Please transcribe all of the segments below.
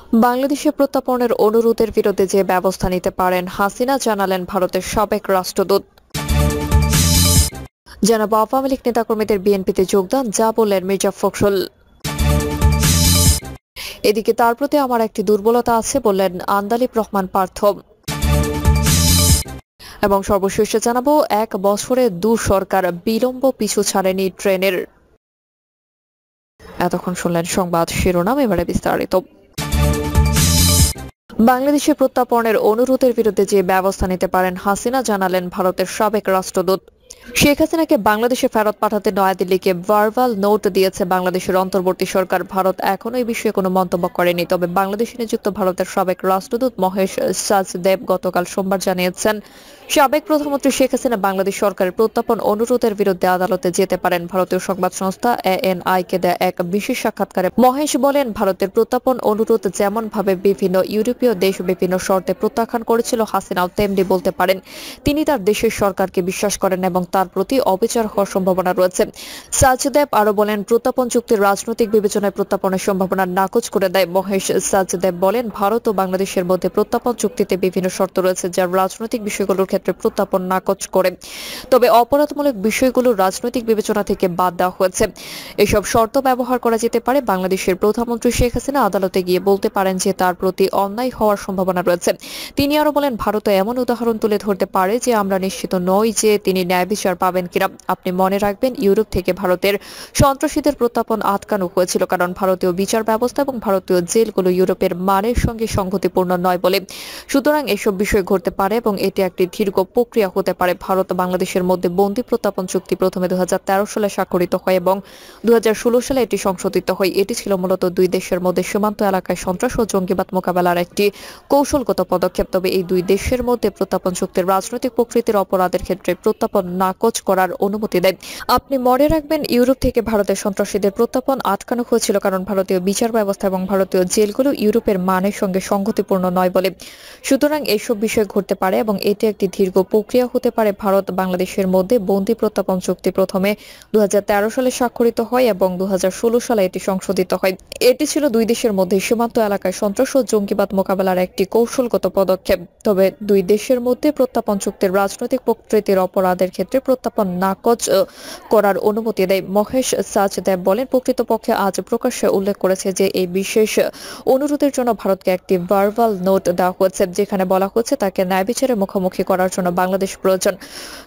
বাংলাদেশে প্রত্যর্পণের অনুরোধের বিরুদ্ধে যে ব্যবস্থা নিতে পারেন হাসিনা জানালেন ভারতের সাবেক রাষ্ট্রদূত। জানাবো আওয়ামী লীগ নেতাকর্মীদের বিএনপিতে যোগদান, যা বললেন মির্জা ফখরুল। এদিকে তার প্রতি আমার একটি দুর্বলতা আছে বললেন আন্দালিব রহমান পার্থ। এবং সর্বশেষে জানাবো 1 বছরে 2 সরকার বিলম্ব পিছু ছাড়েনি ট্রেনের। এতক্ষণ শুনলেন সংবাদ শিরোনাম, এবারে বিস্তারিত। বাংলাদেশে প্রত্যর্পণের অনুরোধের বিরুদ্ধে যে ব্যবস্থা নিতে পারেন হাসিনা জানালেন ভারতের সাবেক রাষ্ট্রদূত। শেখ হাসিনাকে বাংলাদেশে ফেরত পাঠাতে নয়াদিল্লিকে ভার্বাল নোট দিয়েছে বাংলাদেশের অন্তর্বর্তী সরকার। ভারত এখনো এই বিষয়ে কোনো মন্তব্য করেনি, তবে বাংলাদেশে নিযুক্ত ভারতের সাবেক রাষ্ট্রদূত মহেশ সাচদেব গতকাল সোমবার জানিয়েছেন সাবেক প্রধানমন্ত্রী শেখ হাসিনা বাংলাদেশ সরকারের প্রত্যর্পণ অনুরোধের বিরুদ্ধে আদালতে যেতে পারেন। ভারতীয় সংবাদ সংস্থা ANI কে দেয়া এক বিশেষ সাক্ষাৎকারে মহেশ বলেন, ভারতের প্রত্যর্পণ অনুরোধ যেমন ভাবে বিভিন্ন ইউরোপীয় দেশ বিভিন্ন শর্তে প্রত্যাখ্যান করেছিল, হাসিনাও তেমনি বলতে পারেন। তিনি তার দেশের সরকারকে বিশ্বাস করেন এবং তার প্রতি অবিচার হওয়ার সম্ভাবনা রয়েছে। সাচদেব আরো বলেন, প্রত্যর্পণ চুক্তির রাজনৈতিক বিবেচনায় প্রত্যর্পণের সম্ভাবনা নাকচ করে দেয়। মহেশ সাচদেব বলেন, ভারত ও বাংলাদেশের মধ্যে প্রত্যর্পণ চুক্তিতে বিভিন্ন শর্ত রয়েছে যা রাজনৈতিক বিষয়গুলোর ক্ষেত্রে প্রত্যর্পণ নাকচ করে, তবে অপরাধমূলক বিষয়গুলো রাজনৈতিক বিবেচনা থেকে বাদ দেওয়া হয়েছে। এসব শর্ত ব্যবহার করা যেতে পারে। বাংলাদেশের প্রধানমন্ত্রী শেখ হাসিনা আদালতে গিয়ে বলতে পারেন যে তার প্রতি অন্যায় হওয়ার সম্ভাবনা রয়েছে। তিনি আরো বলেন, ভারত এমন উদাহরণ তুলে ধরতে পারে যে আমরা নিশ্চিত নই যে তিনি ন্যায় বিচার পাবেন কিনা। আপনি মনে রাখবেন, ইউরোপ থেকে ভারতের সন্ত্রাসীদের প্রত্যর্পণ আটকানো হয়েছিল কারণ ভারতীয় বিচার ব্যবস্থা এবং ভারতীয় জেলগুলো ইউরোপের মানের সঙ্গে সংগতিপূর্ণ নয় বলে। সুতরাং এসব বিষয় ঘটতে পারে এবং এটি একটি দীর্ঘ প্রক্রিয়া হতে পারে। ভারত ও বাংলাদেশের মধ্যে বন্দী প্রত্যর্পণ চুক্তি প্রথমে 2013 সালে স্বাক্ষরিত হয় এবং 2016 সালে এটি সংশোধিত হয়। এটি ছিল মূলত দুই দেশের মধ্যে সীমান্ত এলাকায় সন্ত্রাস ও জঙ্গিবাদ মোকাবেলার একটি কৌশলগত পদক্ষেপ। তবে এই দুই দেশের মধ্যে প্রত্যর্পণ চুক্তির রাজনৈতিক প্রকৃতির অপরাধের ক্ষেত্রে প্রত্যর্পণ নাকচ করার অনুমতি দেয়। আপনি মনে রাখবেন, ইউরোপ থেকে ভারতের সন্ত্রাসীদের প্রত্যর্পণ আটকানো হয়েছিল কারণ ভারতীয় বিচার ব্যবস্থা এবং ভারতীয় জেলগুলো ইউরোপের মানের সঙ্গে সংগতিপূর্ণ নয় বলে। সুতরাং এসব বিষয় ঘটতে পারে এবং এটি একটি দীর্ঘ প্রক্রিয়া হতে পারে। ভারত বাংলাদেশের মধ্যে বন্দী প্রত্যর্পণ চুক্তি প্রথমে 2013 সালে স্বাক্ষরিত হয় এবং 2016 সালে এটি সংশোধিত হয়। এটি ছিল দুই দেশের মধ্যে সীমান্ত এলাকায় সন্ত্রাস ও জঙ্গিবাদ মোকাবেলার একটি কৌশলগত পদক্ষেপ। তবে দুই দেশের মধ্যে প্রত্যর্পণ চুক্তির রাজনৈতিক প্রকৃতির অপরাধের ক্ষেত্রে প্রত্যর্পণ নাকচ করার অনুমতি দেয়। মহেশ সাচদেব বলেন, প্রকৃতপক্ষে আজ প্রকাশ্যে উল্লেখ করেছে যে এই বিশেষ অনুরোধের জন্য ভারতকে একটি ভার্বাল নোট দেওয়া হয়েছে, যেখানে বলা হচ্ছে তাকে ন্যায় বিচারের মুখোমুখি করার জন্য বাংলাদেশ প্রয়োজন।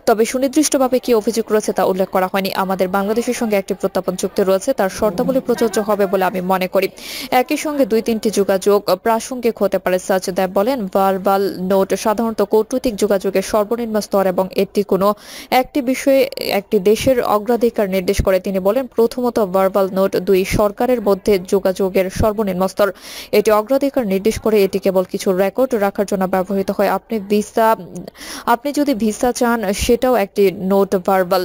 তবে সুনির্দিষ্টভাবে কি অভিযোগ রয়েছে তা উল্লেখ করা হয়নি। আমাদের বাংলাদেশের সঙ্গে একটি প্রত্যর্পণ চুক্তি রয়েছে, তার শর্তাবলী প্রযোজ্য হবে বলে আমি মনে করি। একই সঙ্গে 2-3টি যোগাযোগ প্রাসঙ্গিক হতে পারে। সাচদেব বলেন, ভার্বাল নোট সাধারণত কূটনৈতিক যোগাযোগের সর্বনিম্ন স্তর এবং এটি কোনো একটি বিষয়ে একটি দেশের অগ্রাধিকার নির্দেশ করে। তিনি বলেন, প্রথমত ভার্বাল নোট দুই সরকারের মধ্যে যোগাযোগের সর্বনিম্ন স্তর। এটি অগ্রাধিকার নির্দেশ করে, এটি কেবল কিছু রেকর্ড রাখার জন্য ব্যবহৃত হয়। আপনি যদি ভিসা চান সেটাও একটি নোট ভার্বাল।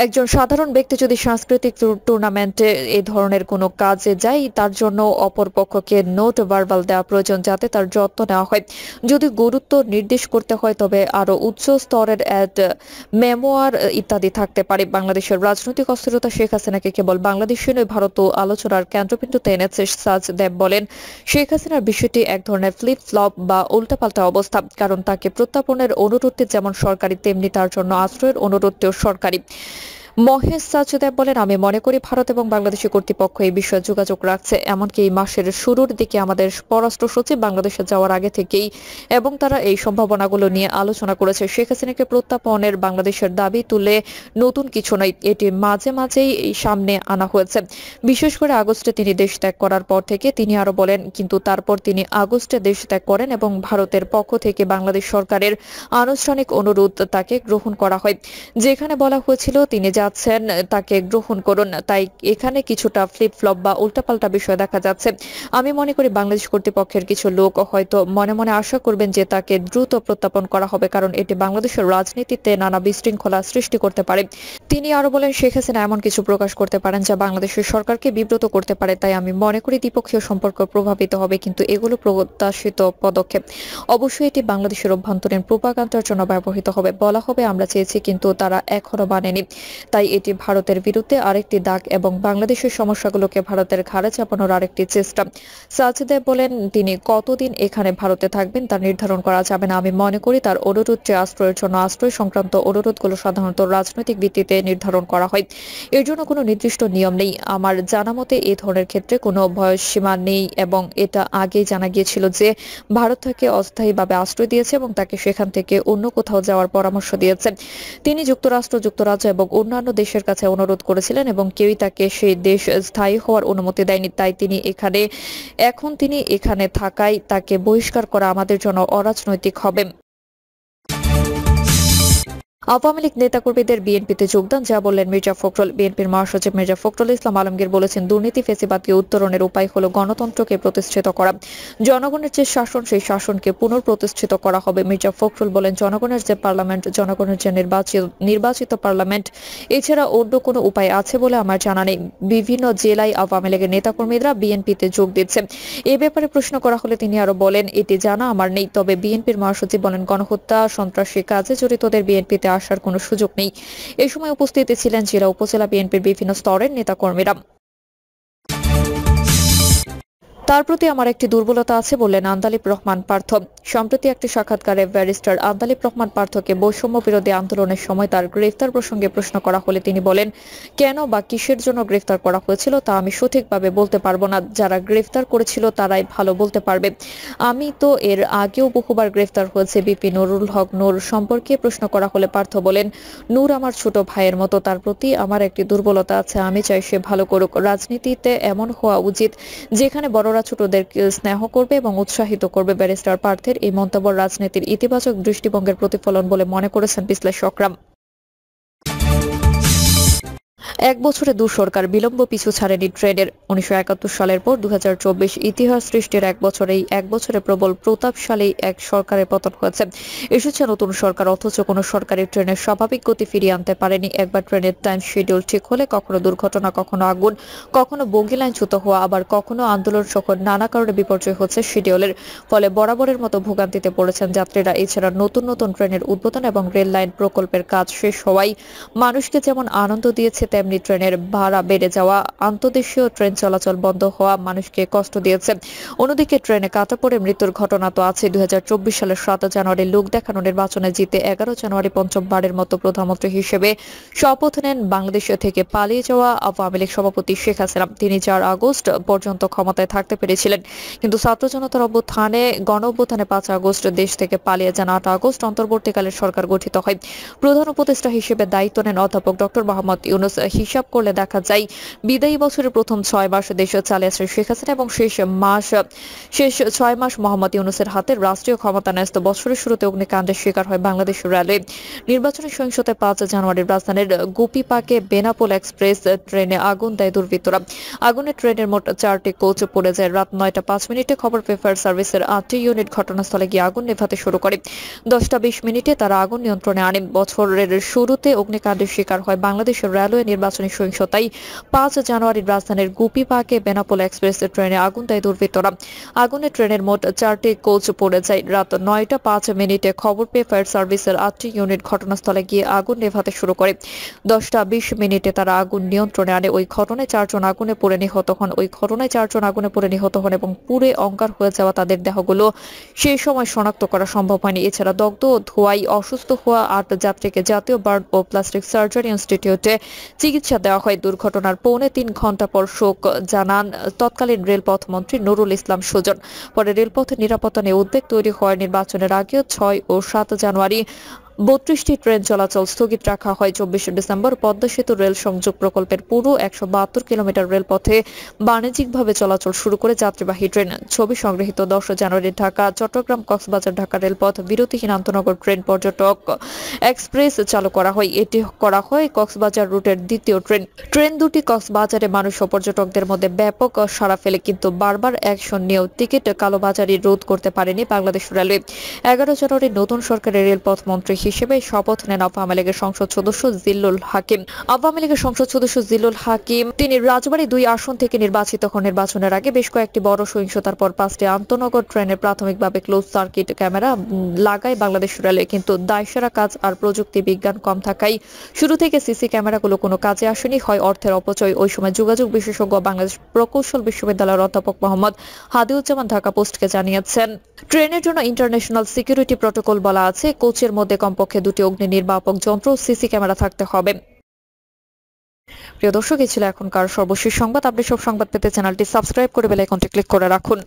একজন সাধারণ ব্যক্তি যদি সাংস্কৃতিক টুর্নামেন্টে এই ধরনের কোনো কাজে যায়, তার জন্য অপর পক্ষকে নোট ভার্বাল দেওয়া প্রয়োজন যাতে তার যত্ন নেওয়া হয়। যদি গুরুত্ব নির্দেশ করতে হয় তবে আরো উচ্চ স্তরের মেমোয়ার ইত্যাদি থাকতে পারে। বাংলাদেশের রাজনৈতিক অস্থিরতা শেখ হাসিনাকে কেবল বাংলাদেশে নয় ভারত আলোচনার কেন্দ্রবিন্দুতে এনেছে। সাচদেব বলেন, শেখ হাসিনার বিষয়টি এক ধরনের ফ্লিপ ফ্লপ বা উল্টাপাল্টা অবস্থা, কারণ তাকে প্রত্যর্পণের অনুরোধটি যেমন সরকারি তেমনি তার জন্য আশ্রয়ের অনুরোধটিও সরকারি। মহেশ সাচদেব বলেন, আমি মনে করি ভারত এবং বাংলাদেশের কর্তৃপক্ষ এই বিষয়ে যোগাযোগ রাখছে। এমনকি এই মাসের শুরুর দিকে আমাদের পররাষ্ট্র সচিব বাংলাদেশে যাওয়ার আগে থেকেই এবং তারা এই সম্ভাবনাগুলো নিয়ে আলোচনা করেছে। শেখ হাসিনাকে প্রত্যর্পণের বাংলাদেশের দাবি তুলে নতুন কিছু নয়, এটি মাঝে মাঝেই সামনে আনা হয়েছে। বিশেষ করে আগস্টে তিনি দেশ ত্যাগ করার পর থেকে। তিনি আরো বলেন, কিন্তু তারপর তিনি আগস্টে দেশ ত্যাগ করেন এবং ভারতের পক্ষ থেকে বাংলাদেশ সরকারের আনুষ্ঠানিক অনুরোধ তাকে গ্রহণ করা হয়, যেখানে বলা হয়েছিল তিনি যাচ্ছেন, তাকে গ্রহণ করুন। তাই এখানে কিছুটা ফ্লিপ ফ্লপ বা উল্টাপাল্টা বিষয় দেখা যাচ্ছে। আমি মনে করি বাংলাদেশ কর্তৃপক্ষের কিছু লোক হয়তো মনে মনে আশা করবেন যে তাকে দ্রুত প্রত্যর্পণ করা হবে, কারণ এটি বাংলাদেশের রাজনীতিতে নানা বিশৃঙ্খলা সৃষ্টি করতে পারে। তিনি আরো বলেন, শেখ হাসিনা এমন কিছু প্রকাশ করতে পারেন যা বাংলাদেশের সরকারকে বিব্রত করতে পারে। তাই আমি মনে করি দ্বিপক্ষীয় সম্পর্ক প্রভাবিত হবে, কিন্তু এগুলো প্রত্যাশিত পদক্ষেপ। অবশ্যই এটি বাংলাদেশের অভ্যন্তরীণ প্রোপাগান্ডার জন্য ব্যবহৃত হবে। বলা হবে আমরা চেয়েছি কিন্তু তারা এখনো মানেনি। তাই এটি ভারতের বিরুদ্ধে আরেকটি দাগ এবং বাংলাদেশের সমস্যাগুলোকে ভারতের ঘাড়ে চাপানোর আরেকটি চেষ্টা। সাজদেব বলেন, তিনি কতদিন এখানে ভারতে থাকবেন তা নির্ধারণ করা যাবে না। আমি মনে করি তার অনুরোধটি আশ্রয়ের জন্য আশ্রয় সংক্রান্ত অনুরোধগুলো সাধারণত রাজনৈতিক ভিত্তিতে নির্ধারণ করা হয়। এর জন্য কোনো নির্দিষ্ট নিয়ম নেই। আমার জানা মতে এই ধরনের ক্ষেত্রে কোনো বয়সসীমা নেই এবং এটা আগেই জানা গিয়েছিল যে ভারত তাকে অস্থায়ীভাবে আশ্রয় দিয়েছে এবং তাকে সেখান থেকে অন্য কোথাও যাওয়ার পরামর্শ দিয়েছে। তিনি যুক্তরাষ্ট্র, যুক্তরাজ্য এবং অন্যান্য দেশের কাছে অনুরোধ করেছিলেন এবং কেউই তাকে সেই দেশ স্থায়ী হওয়ার অনুমতি দেয়নি। তাই তিনি এখানে থাকায় তাকে বহিষ্কার করা আমাদের জন্য অরাজনৈতিক হবে। আওয়ামী লীগ নেতাকর্মীদের বিএনপিতে যোগদান, যা বললেন মির্জা ফখরুল। বিএনপির মহাসচিব মির্জা ফখরুল ইসলাম আলমগীর বলেছেন, দুর্নীতি ফ্যাসিবাদকে উত্তরণের উপায় হলো গণতন্ত্রকে প্রতিষ্ঠিত করা। জনগণের যে শাসন, সেই শাসনকে পুনঃপ্রতিষ্ঠিত করা হবে। মির্জা ফখরুল বলেন, জনগণের যে পার্লামেন্ট, জনগণের যে নির্বাচিত পার্লামেন্ট, এছাড়া অন্য কোনো উপায় আছে বলে আমার জানা নেই। বিভিন্ন জেলায় আওয়ামী লীগের নেতাকর্মীরা বিএনপিতে যোগ দিচ্ছে। এ ব্যাপারে প্রশ্ন করা হলে তিনি আরো বলেন, এটি জানা আমার নেই। তবে বিএনপির মহাসচিব বলেন, গণহত্যা, সন্ত্রাসী কাজে জড়িতদের বিএনপিতে আসার কোনো সুযোগ নেই। এ সময় উপস্থিত ছিলেন জেলা, উপজেলা বিএনপির বিভিন্ন স্তরের নেতাকর্মীরা। তার প্রতি আমার একটি দুর্বলতা আছে বললেন আন্দালিব রহমান পার্থ। সম্প্রতি একটি সাক্ষাৎকারে ব্যারিস্টার আন্দালিব রহমান পার্থকে বৈষম্য বিরোধী আন্দোলনের সময় তার গ্রেফতার প্রসঙ্গে প্রশ্ন করা হলে তিনি বলেন, কেন বা কিসের জন্য গ্রেফতার করা হয়েছিল তা আমি সঠিকভাবে বলতে পারবো না। যারা গ্রেফতার করেছিল তারাই ভালো বলতে পারবে। আমি তো এর আগেও বহুবার গ্রেফতার হয়েছে। বিপি নুরুল হক নূর সম্পর্কে প্রশ্ন করা হলে পার্থ বলেন, নূর আমার ছোট ভাইয়ের মতো, তার প্রতি আমার একটি দুর্বলতা আছে। আমি চাই সে ভালো করুক। রাজনীতিতে এমন হওয়া উচিত যেখানে বড়রা ছোটদেরকে স্নেহ করবে এবং উৎসাহিত করবে। ব্যারিস্টার পার্থের এই মন্তব্য রাজনীতির ইতিবাচক দৃষ্টিভঙ্গির প্রতিফলন বলে মনে করেছেন বিশ্লেষকরা। এক বছরে সরকার বিলম্ব পিছু ছাড়েনি ট্রেনের। 1971 সালের পর 2024 ইতিহাস সৃষ্টির এক বছরে প্রবল প্রতাপশালী এক সরকারের পতন হয়েছে। এসেছে নতুন সরকার, অথচ কোনো সরকারি ট্রেনের স্বাভাবিক গতি ফিরিয়ে আনতে পারেনি। একবার ট্রেনের টাইম শিডিউল ঠিক হলে কখনো দুর্ঘটনা, কখনো আগুন, কখনো বগি লাইনচ্যুত হওয়া, আবার কখনো আন্দোলন সহ নানা কারণে বিপর্যয় হচ্ছে শিডিউলের। ফলে বরাবরের মতো ভোগান্তিতে পড়েছেন যাত্রীরা। এছাড়া নতুন নতুন ট্রেনের উদ্বোধন এবং রেল লাইন প্রকল্পের কাজ শেষ হওয়ায় মানুষকে যেমন আনন্দ দিয়েছে, তেমনি ট্রেনের ভাড়া বেড়ে যাওয়া, আন্তদেশীয় ট্রেন চলাচল বন্ধ হওয়া মানুষকে কষ্ট দিয়েছে। অন্যদিকে ট্রেনে কাটা পড়ে মৃত্যুর ঘটনা তো আছে। 2024 সালের 7 জানুয়ারি লোক দেখানো নির্বাচনে জিতে 11 জানুয়ারি পঞ্চমবারের মতো প্রধানমন্ত্রী হিসেবে শপথ নেন বাংলাদেশ থেকে পালিয়ে যাওয়া আওয়ামী লীগ সভাপতি শেখ হাসিনা। তিনি 4 আগস্ট পর্যন্ত ক্ষমতায় থাকতে পেরেছিলেন, কিন্তু ছাত্র জনতার গণ অভ্যুত্থানে 5 আগস্ট দেশ থেকে পালিয়ে যান। 8 আগস্ট অন্তর্বর্তীকালীন সরকার গঠিত হয়। প্রধান উপদেষ্টা হিসেবে দায়িত্ব নেন অধ্যাপক ডক্টর মোহাম্মদ ইউনূস। হিসাব করলে দেখা যায় বিদায়ী বছরের প্রথম 6 মাস দেশ চালিয়েছে শেখ হাসিনা এবং শেষ 6 মাস মোহাম্মদ ইউনূসের হাতে রাষ্ট্রীয় ক্ষমতা ন্যস্ত। বছরের শুরুতে অগ্নিকাণ্ডের শিকার হয় বাংলাদেশ রেলওয়ে। নির্বাচনী সহিংসতায় 5 জানুয়ারির রাজধানীর গোপীপাকে বেনাপোল এক্সপ্রেস ট্রেনে আগুন দেয় দুর্বৃত্তরা। আগুনে ট্রেনের মোট 4টি কোচ পড়ে যায়। রাত 9টা 5 মিনিটে খবর পেয়ে ফায়ার সার্ভিসের 8টি ইউনিট ঘটনাস্থলে গিয়ে আগুন নেভাতে শুরু করে। 10টা 20 মিনিটে তারা আগুন নিয়ন্ত্রণে আনে। বছরের শুরুতে অগ্নিকাণ্ডের শিকার হয় বাংলাদেশের রেলওয়ে। নির্বাচনী সহিংসতায় 5 জানুয়ারির রাজধানীর গোপীপাকে বেনাপোল এক্সপ্রেস ট্রেনে আগুন দেয় দুর্বৃত্তরা। আগুনে ট্রেনের মোট 4টি কোচ পড়ে যায়। রাত 9টা 5 মিনিটে খবর পেয়ে ফায়ার সার্ভিসের 8টি ইউনিট ঘটনাস্থলে গিয়ে আগুন নেভাতে শুরু করে। 10টা 20 মিনিটে তারা আগুন নিয়ন্ত্রণে আনে। ওই ঘটনায় 4 জন আগুনে পড়ে নিহত হন এবং পুড়ে অঙ্গার হয়ে যাওয়া তাদের দেহগুলো সেই সময় শনাক্ত করা সম্ভব হয়নি। এছাড়া দগ্ধ ও ধোঁয়ায় অসুস্থ হওয়া 8 যাত্রীকে জাতীয় বার্ন ও প্লাস্টিক সার্জারি ইনস্টিটিউটে চিকিৎসা দেওয়া হয়। দুর্ঘটনার 3.25 ঘণ্টা পর শোক জানান তৎকালীন রেলপথ মন্ত্রী নুরুল ইসলাম সুজন। পরে রেলপথের নিরাপত্তা নিয়ে উদ্বেগ তৈরি হয়। নির্বাচনের আগেও 6 ও 7 জানুয়ারি 32টি ট্রেন চলাচল স্থগিত রাখা হয়। 24 ডিসেম্বর পদ্মা সেতু রেল সংযোগ প্রকল্পের পুরো 172 কিলোমিটার রেলপথে বাণিজ্যিকভাবে চলাচল শুরু করে যাত্রীবাহী ট্রেন। ছবি সংগৃহীত 10 জানুয়ারি ঢাকা চট্টগ্রাম কক্সবাজার ঢাকা রেলপথ বিরতিহীন আন্তনগর ট্রেন পর্যটক এক্সপ্রেস চালু করা হয়। এটি করা হয় কক্সবাজার রুটের দ্বিতীয় ট্রেন দুটি কক্সবাজারে মানুষ ও পর্যটকদের মধ্যে ব্যাপক সাড়া ফেলে, কিন্তু বারবার অ্যাকশন নিয়েও টিকিট কালোবাজারি রোধ করতে পারেনি বাংলাদেশ রেলওয়ে। 11 জানুয়ারি নতুন সরকারের রেলপথ মন্ত্রী হিসেবে শপথ নেন আওয়ামী লীগের সংসদ সদস্য জিল্লুল হাকিম। আওয়ামী লীগের সংসদ সদস্য জিল্লুল হাকিম তিনি রাজবাড়ী 2 আসন থেকে নির্বাচিত হন। নির্বাচনের আগে বেশ কয়েকটি বড় সহিংসতার পর 5টি আন্তনগর ট্রেনে প্রাথমিকভাবে ক্লোজ সার্কিট ক্যামেরা লাগায় বাংলাদেশ রেলওয়ে, কিন্তু দায়সারা কাজ আর প্রযুক্তি বিজ্ঞান কম থাকায় শুরু থেকে সিসি ক্যামেরাগুলো কোনো কাজে আসেনি, হয় অর্থের অপচয়। ওই সময় যোগাযোগ বিশেষজ্ঞ বাংলাদেশ প্রকৌশল বিশ্ববিদ্যালয়ের অধ্যাপক মোহাম্মদ হাদিউজ্জামান ঢাকা পোস্টকে জানিয়েছেন, ট্রেনের জন্য ইন্টারন্যাশনাল সিকিউরিটি প্রটোকল বলা আছে, কোচের মধ্যে কমপক্ষে 2টি অগ্নি নির্বাপক যন্ত্র, সিসি ক্যামেরা থাকতে হবে। প্রিয় দর্শক, এই ছিল এখনকার সর্বশেষ সংবাদ। আপনি সব সংবাদ পেতে চ্যানেলটি সাবস্ক্রাইব করে বেল আইকনটি ক্লিক করে রাখুন।